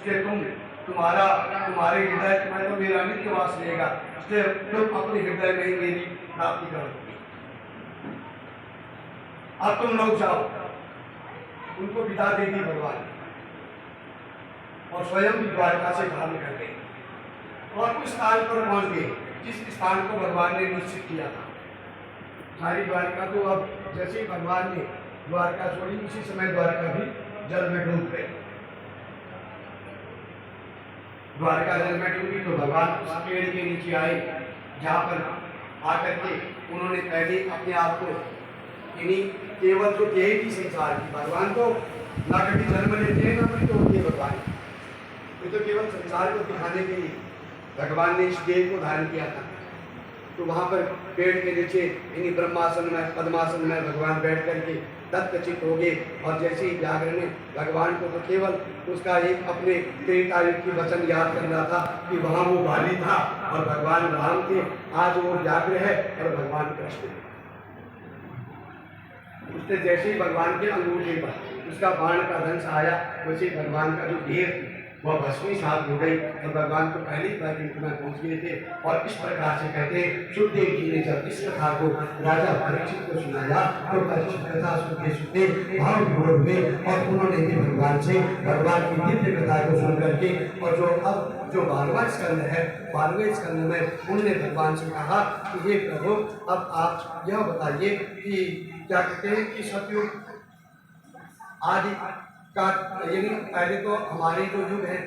इसलिए तुम्हारे हृदय में तो मेरा नित्य वास रहेगा, इसलिए तुम अपने हृदय में ही मेरी प्राप्ति करो। अब तुम लोग जाओ। उनको विदा दे दी भगवान और स्वयं भी द्वारका से बाहर निकल गए और उस स्थान पर पहुंच गए जिस स्थान को भगवान ने निश्चित किया था। सारी द्वारका तो अब जैसे ही भगवान ने द्वारका छोड़ी उसी समय द्वारका भी जल में डूब गई। द्वारका जल में डूबी तो भगवान उस पेड़ के नीचे आए जहाँ पर आकर के उन्होंने पहले अपने आप को केवल जो देह की संसार की, भगवान तो ना कभी जन्म लेते हैं ना मृत्यु होती है भगवान, ये तो केवल संसार को दिखाने के लिए भगवान ने इस देह को धारण किया था। तो वहाँ पर पेड़ के नीचे इन्हीं ब्रह्मासन में पद्मासन में भगवान बैठ करके तत्वचित हो गए और जैसे ही जागरण ने भगवान को तो केवल उसका एक अपने त्रेता युग की वचन याद कर रहा था कि वहाँ वो बाली था और भगवान राम थे, आज वो जागृत है और भगवान कृष्ण है। उसने जैसे ही भगवान के अंगूठे पर उसका बाण का दंश आया वैसे भगवान का जो देह वह भस्मी साफ हो गई और भगवान को पहले ही वैकुंठ में पहुंच गए थे। और इस प्रकार से कहते हैं सुखदेव जी ने जब इस कथा को राजा परीक्षित को सुनाया तो परीक्षित कथा सुनते सुनते भाव विभोर हुए और उन्होंने भी भगवान से भगवान की दिव्य कथा को सुन करके और जो 12वां स्कंद है 12वें स्कंद में उन्होंने भगवान से कहा कि ये प्रभु अब आप यह बताइए कि क्या कहते हैं कि सतयुग आदि का यानी पहले तो हमारे जो युग है